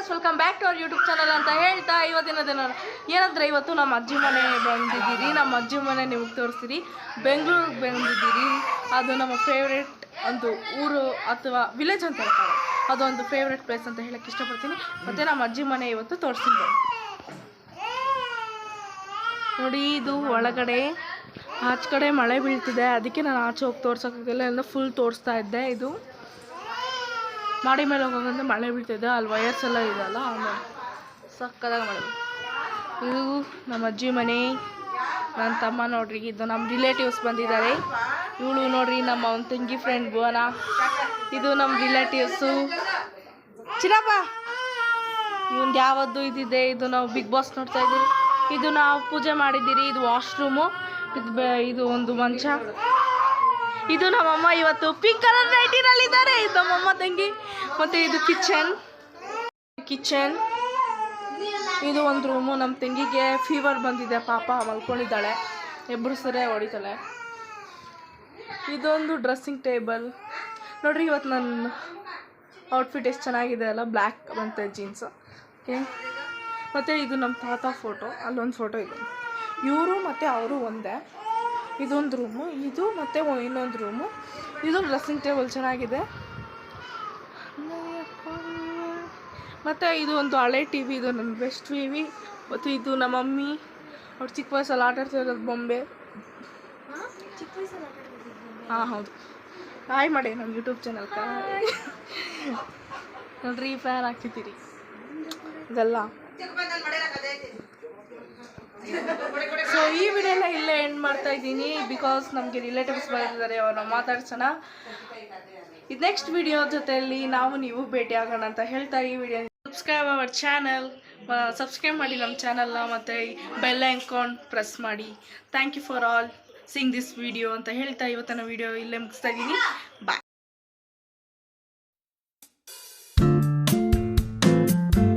Viewers, welcome back to our YouTube channel ಅಂತ ಹೇಳ್ತಾ ಇವತ್ತಿನ ದಿನ ಏನಂದ್ರೆ ಇವತ್ತು ನಮ್ಮ ಅಜ್ಜಿ ಮನೆ ಬಂದಿದ್ದೀರಿ. ನಮ್ಮ ಅಜ್ಜಿ ಮನೆ ನಿಮಗೆ ತೋರಿಸ್ತೀರಿ. ಬೆಂಗಳೂರಿಗೆ ಬಂದಿದ್ದೀರಿ. ಅದು ನಮ್ಮ ಫೇವ್ರೇಟ್ ಒಂದು ಊರು ಅಥವಾ ವಿಲೇಜ್ ಅಂತ ಹೇಳ್ತಾರೆ. ಅದೊಂದು ಫೇವ್ರೇಟ್ ಪ್ಲೇಸ್ ಅಂತ ಹೇಳಕ್ಕೆ ಇಷ್ಟಪಡ್ತೀನಿ. ಮತ್ತು ನಮ್ಮ ಅಜ್ಜಿ ಮನೆ ಇವತ್ತು ತೋರಿಸ್ತೀನಿ ನೋಡಿ. ಇದು ಒಳಗಡೆ ಆಚೆ ಕಡೆ ಮಳೆ ಬೀಳ್ತಿದೆ, ಅದಕ್ಕೆ ನಾನು ಆಚೆ ಹೋಗಿ ತೋರ್ಸೋಕ್ಕಾಗಲ್ಲ, ಎಲ್ಲ ಫುಲ್ ತೋರಿಸ್ತಾ ಇದ್ದೆ. ಇದು ಮಾಡಿ ಮೇಲೆ ಹೋಗೋದಂದ್ರೆ ಮಳೆ ಬೀಳ್ತಿದೆ, ಅಲ್ಲಿ ವಯರ್ಸ್ ಎಲ್ಲ ಇದೆಯಲ್ಲ, ಆಮೇಲೆ ಸಕ್ಕದಾಗಿ ಮಳೆ. ಇದು ನಮ್ಮ ಅಜ್ಜಿ ಮನೆ. ನನ್ನ ತಮ್ಮ ನೋಡ್ರಿ, ಇದು ನಮ್ಮ ರಿಲೇಟಿವ್ಸ್ ಬಂದಿದ್ದಾರೆ. ಇವಳು ನೋಡ್ರಿ ನಮ್ಮ ಒಂದು ತಂಗಿ ಫ್ರೆಂಡ್ ಭುವನ. ಇದು ನಮ್ಮ ರಿಲೇಟಿವ್ಸು ಚಿನ್ನಪ್ಪ. ಇವಂದು ಯಾವತ್ತು ಇದಿದೆ. ಇದು ನಾವು ಬಿಗ್ ಬಾಸ್ ನೋಡ್ತಾ ಇದ್ದೀವಿ. ಇದು ನಾವು ಪೂಜೆ ಮಾಡಿದ್ದೀರಿ. ಇದು ವಾಶ್ರೂಮು. ಇದು ಒಂದು ಮಂಚ. ಇದು ನಮ್ಮಮ್ಮ ಇವತ್ತು ಪಿಂಕ್ ಕಲರ್ ನೈಟಿನಲ್ಲಿದ್ದಾರೆ. ಇದು ನಮ್ಮಮ್ಮ ತಂಗಿ. ಮತ್ತು ಇದು ಕಿಚನ್. ಇದು ಒಂದು ರೂಮು. ನಮ್ಮ ತಂಗಿಗೆ ಫೀವರ್ ಬಂದಿದೆ, ಪಾಪ ಮಲ್ಕೊಂಡಿದ್ದಾಳೆ, ಎಬ್ಬರಿಸರೆ ಹೊಡಿತಾಳೆ. ಇದೊಂದು ಡ್ರೆಸ್ಸಿಂಗ್ ಟೇಬಲ್ ನೋಡ್ರಿ. ಇವತ್ತು ನನ್ನ ಔಟ್ಫಿಟ್ ಎಷ್ಟು ಚೆನ್ನಾಗಿದೆ ಅಲ್ಲ, ಬ್ಲ್ಯಾಕ್ ಮತ್ತು ಜೀನ್ಸು. ಓಕೆ, ಮತ್ತು ಇದು ನಮ್ಮ ತಾತ ಫೋಟೋ. ಅಲ್ಲೊಂದು ಫೋಟೋ ಇದೆ. ಇವರು ಮತ್ತು ಅವರು ಒಂದೇ. ಇದೊಂದು ರೂಮು. ಇದು ಮತ್ತು ಇನ್ನೊಂದು ರೂಮು. ಇದು ಡ್ರೆಸ್ಸಿಂಗ್ ಟೇಬಲ್ ಚೆನ್ನಾಗಿದೆ. ಮತ್ತು ಇದು ಒಂದು ಹಳೆ ಟಿ ವಿ. ಇದು ನನ್ನ ಬೆಸ್ಟ್ ಟಿ ವಿ. ಮತ್ತು ಇದು ನಮ್ಮ ಮಮ್ಮಿ ಅವ್ರು ಚಿಕ್ಕ ವಯಸ್ಸಲ್ಲಿ ಆಟ ಆಡ್ತಿರೋದು ಬೊಂಬೆ. ಹಾಂ ಹೌದು. ಹಾಯ್ ಮಾಡಿ ನಮ್ಮ ಯೂಟ್ಯೂಬ್ ಚಾನಲ್ಗೆ ನೋಡ್ರಿ, ಫ್ಯಾನ್ ಹಾಕ್ತಿದ್ದೀರಿ ಇದೆಲ್ಲ. ಸೊ ಈ ವಿಡಿಯೋನ ಇಲ್ಲೇ ಎಂಡ್ ಮಾಡ್ತಾ ಇದ್ದೀನಿ, ಬಿಕಾಸ್ ನಮಗೆ ರಿಲೇಟಿವ್ಸ್ ಬಂದಿದ್ದಾರೆ, ಅವ್ರನ್ನ ಮಾತಾಡ್ಸೋಣ. ಇದು ನೆಕ್ಸ್ಟ್ ವಿಡಿಯೋ ಜೊತೆಯಲ್ಲಿ ನೀವು ಭೇಟಿ ಆಗೋಣ ಅಂತ ಹೇಳ್ತಾ ಈ video subscribe our channel. Subscribe ಮಾಡಿ ನಮ್ಮ ಚಾನಲ್ನ, ಮತ್ತು ಬೆಲ್ ಐಕಾನ್ ಪ್ರೆಸ್ ಮಾಡಿ. Thank you for all seeing this video ಅಂತ ಹೇಳ್ತಾ ಇವತ್ತಿನ ವಿಡಿಯೋ ಇಲ್ಲೇ ಮುಗಿಸ್ತಾ ಇದ್ದೀನಿ. ಬಾಯ್.